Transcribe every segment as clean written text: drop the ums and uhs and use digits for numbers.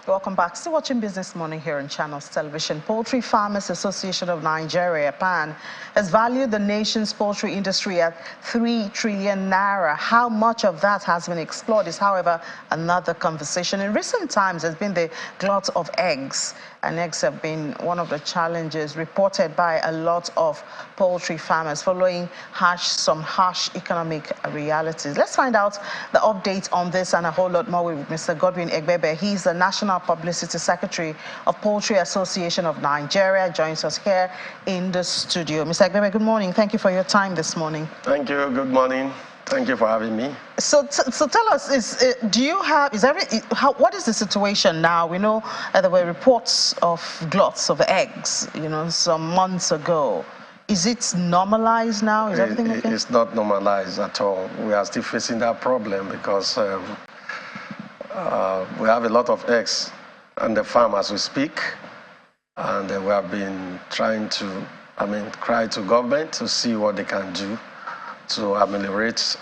Welcome back. Still watching Business Morning here on Channels Television. Poultry Farmers Association of Nigeria, PAN, has valued the nation's poultry industry at 3 trillion naira. How much of that has been explored is, however, another conversation. In recent times, there's been the glut of eggs, and eggs have been one of the challenges reported by a lot of poultry farmers following some harsh economic realities. Let's find out the update on this and a whole lot more with Mr. Godwin Egbebe. He's the National Publicity Secretary of Poultry Association of Nigeria, joins us here in the studio. Mr. Egbebe, good morning. Thank you for your time this morning. Thank you. Good morning. Thank you for having me. So tell us, what is the situation now? We know there were reports of gluts of eggs, some months ago. Is it normalized now? Is everything okay? It's not normalized at all. We are still facing that problem because we have a lot of eggs on the farm as we speak, and we have been trying to, cry to government to see what they can do to ameliorate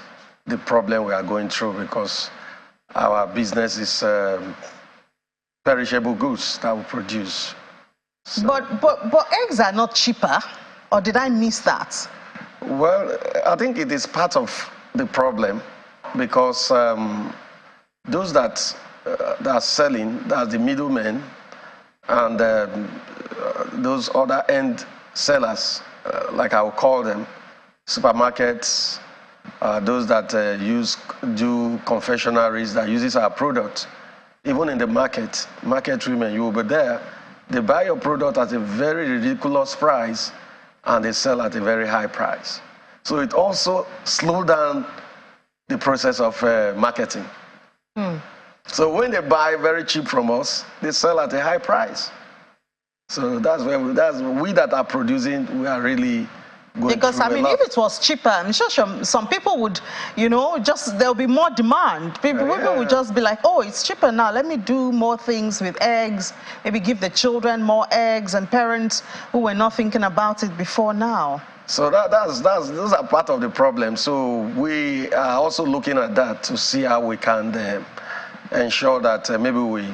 the problem we are going through, because our business is perishable goods that we produce. So. But eggs are not cheaper, or did I miss that? Well, I think it is part of the problem, because those that are selling, that's the middlemen, and those other end sellers, like I will call them, supermarkets, those that do confectionaries that uses our product. Even in the market women, you will be there, they buy your product at a very ridiculous price and they sell at a very high price. So it also slows down the process of marketing. So when they buy very cheap from us, they sell at a high price. So that's we that are producing, we are really going because if it was cheaper, I'm sure some people would, there'll be more demand. People would just be like, oh, it's cheaper now, let me do more things with eggs, maybe give the children more eggs, and parents who were not thinking about it before now. So those are part of the problem. So we are also looking at that to see how we can ensure that maybe we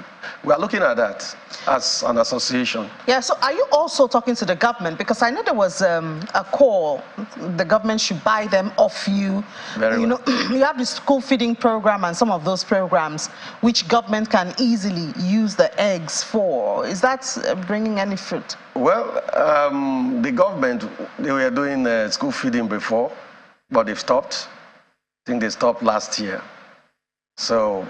are looking at that as an association. Yeah, so are you also talking to the government? Because I know there was a call, the government should buy them off you. Very well. You have the school feeding program and some of those programs which government can easily use the eggs for. Is that bringing any fruit? Well, the government, they were doing school feeding before, but they've stopped. I think they stopped last year. So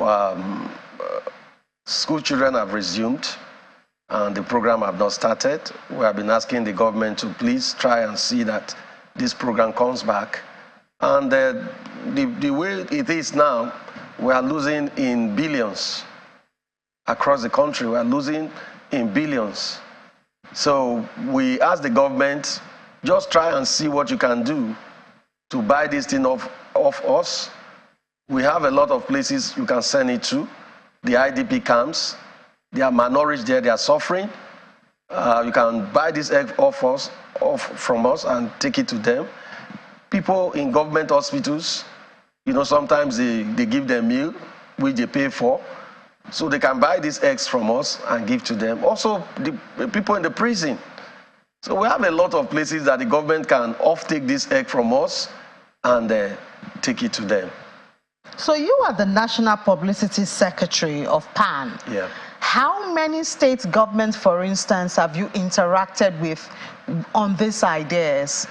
school children have resumed, and the program have not started. We have been asking the government to please try and see that this program comes back. And the way it is now, we are losing in billions. Across the country, we are losing in billions. So we ask the government, just try and see what you can do to buy this thing off us. We have a lot of places you can send it to. The IDP camps, they are malnourished there, they are suffering. You can buy this egg from us and take it to them. People in government hospitals, sometimes they give them meal, which they pay for. So they can buy these eggs from us and give to them. Also, the people in the prison. So we have a lot of places that the government can off-take this egg from us and take it to them. So you are the National Publicity Secretary of PAN. Yeah. How many state governments, for instance, have you interacted with on these ideas?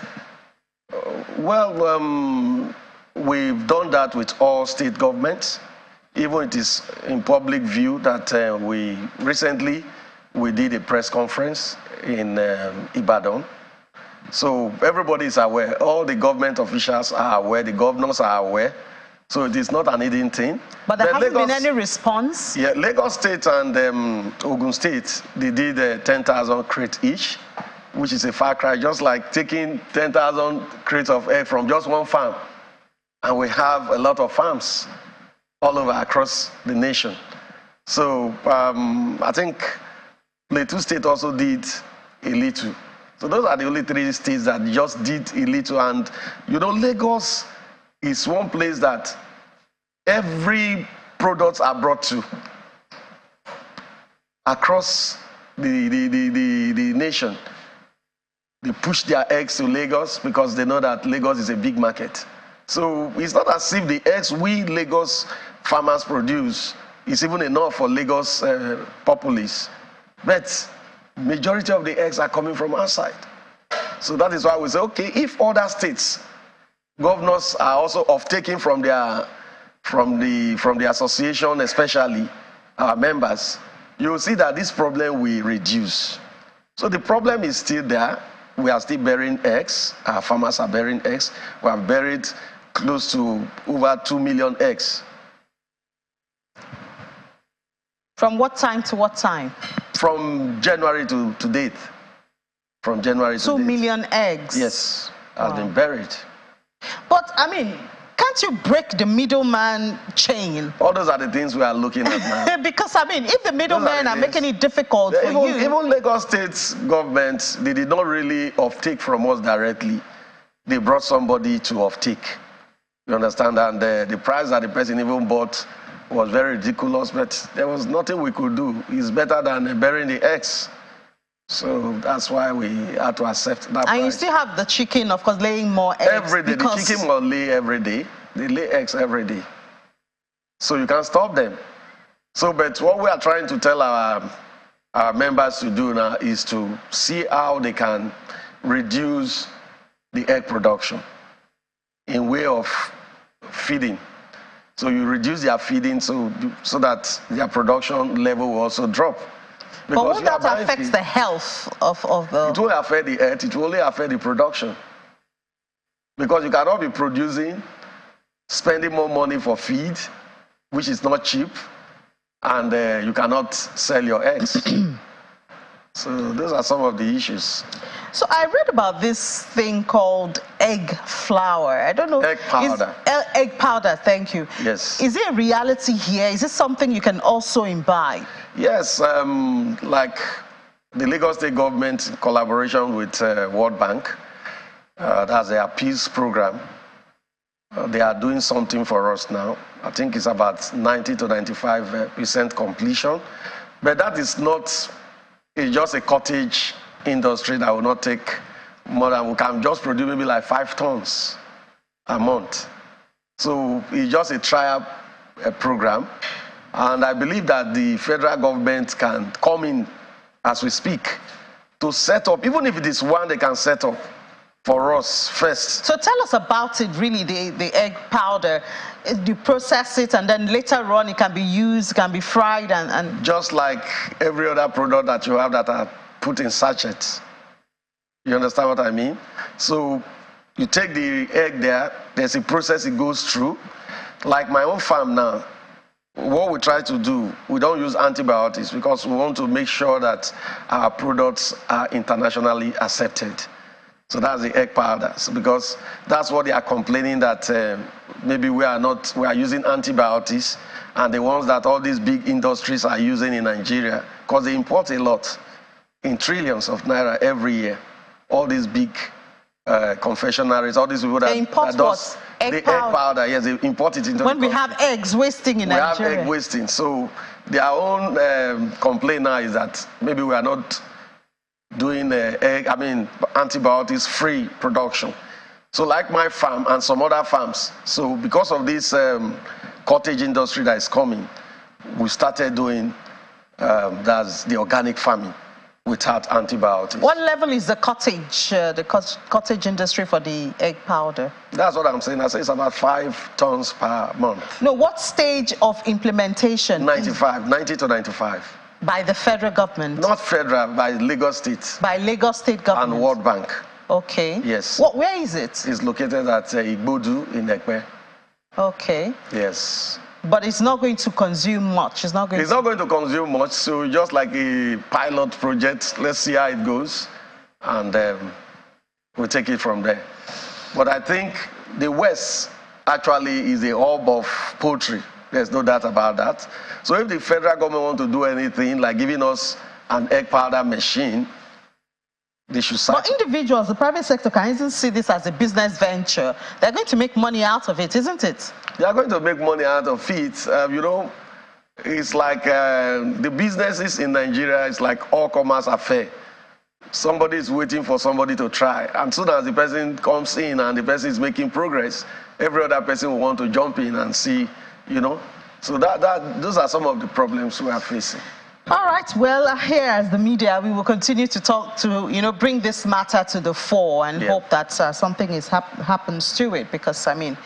Well, we've done that with all state governments. Even it is in public view that we did a press conference in Ibadan. So everybody is aware. All the government officials are aware. The governors are aware. So it is not an hidden thing. But there hasn't been any response? Yeah, Lagos State and Ogun State, they did 10,000 crates each, which is a far cry, just like taking 10,000 crates of egg from just one farm. And we have a lot of farms all over across the nation. So I think Plateau State also did a little. So those are the only 3 states that just did a little. And Lagos is one place that every products are brought to. across the nation. They push their eggs to Lagos because they know that Lagos is a big market. So it's not as if the eggs we Lagos farmers produce is even enough for Lagos populace. But majority of the eggs are coming from outside. So that is why we say, okay, if other states, governors are also off-taking from the association, especially our members, you will see that this problem will reduce. So the problem is still there. We are still burying eggs. Our farmers are burying eggs. We have buried close to over 2 million eggs. From what time to what time? From January to date. From January to date. 2 million eggs? Yes, have been buried. But, I mean, can't you break the middleman chain? All those are the things we are looking at now. Because, I mean, if the middlemen are making it difficult for you... Even Lagos State government, they did not really off-take from us directly. They brought somebody to off-take. You understand? And the price that the person even bought was very ridiculous, but there was nothing we could do. It's better than burying the eggs. So that's why we had to accept that price. And you still have the chicken, of course, laying more eggs. Every day. The chicken will lay every day. They lay eggs every day. So you can't stop them. So, but what we are trying to tell our members to do now is to see how they can reduce the egg production in way of feeding. So you reduce their feeding so that their production level will also drop. But won't that affect the health of the... It won't affect the earth, it will only affect the production. Because you cannot be producing, spending more money for feed, which is not cheap, and you cannot sell your eggs. So those are some of the issues. So I read about this thing called egg flour. I don't know. Egg powder. Egg powder, thank you. Yes. Is it a reality here? Is it something you can also imbibe? Yes, like the Lagos State government in collaboration with World Bank, that's their peace program. They are doing something for us now. I think it's about 90 to 95% completion. But that is not just a cottage industry that will not take more than, we can just produce maybe like 5 tons a month. So it's just a trial program. And I believe that the federal government can come in as we speak to set up, even if it is one they can set up for us first. So tell us about it, really, the egg powder. You process it and then later on it can be used, can be fried and... Just like every other product that you have that are put in sachets. You understand what I mean? So you take the egg there, there's a process it goes through. Like my own farm now, what we try to do, we don't use antibiotics because we want to make sure that our products are internationally accepted. So that's the egg powders, because that's what they are complaining that maybe we are using antibiotics, and the ones that all these big industries are using in Nigeria, because they import a lot, in trillions of naira every year. All these big confectionaries, all these people that import what? Egg powder, yes, they import it into when we have eggs wasting in Nigeria. We have egg wasting. So their own complaint now is that maybe we are not doing antibiotics-free production. So like my farm and some other farms, so because of this cottage industry that is coming, we started doing that's the organic farming without antibiotics. What level is the cottage industry for the egg powder? That's what I'm saying. I say it's about 5 tons per month. No, what stage of implementation? 90 to 95. By the federal government? Not federal, by Lagos State. By Lagos State government? And World Bank. Okay. Yes. Where is it? It's located at Igbodu in Ekpe. Okay. Yes. But it's not going to consume much. It's not going to consume much. So just like a pilot project, let's see how it goes, and we'll take it from there. But I think the West actually is a hub of poultry. There's no doubt about that. So if the federal government want to do anything like giving us an egg powder machine, they should start. But individuals, the private sector can even see this as a business venture. They're going to make money out of it, isn't it? They are going to make money out of it. It's like the businesses in Nigeria is like all commerce affair. Somebody is waiting for somebody to try. And soon as the person comes in and the person is making progress, every other person will want to jump in and see, you know. So those are some of the problems we are facing. All right. Well, here as the media, we will continue to talk to, bring this matter to the fore and hope that something happens to it. Because, I mean,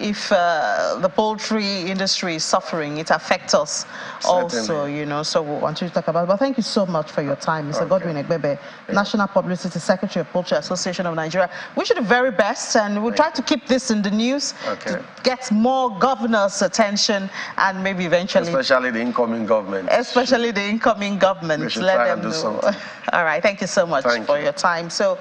if the poultry industry is suffering, it affects us also, so we want you to talk about it. But thank you so much for your time, Mr. Godwin Egbebe, National Publicity Secretary of Poultry Association of Nigeria. Wish you the very best, and we'll try to keep this in the news to get more governors' attention and maybe eventually... Especially the incoming government. Especially the incoming government. We should try and do something. All right. Thank you so much for your time. So.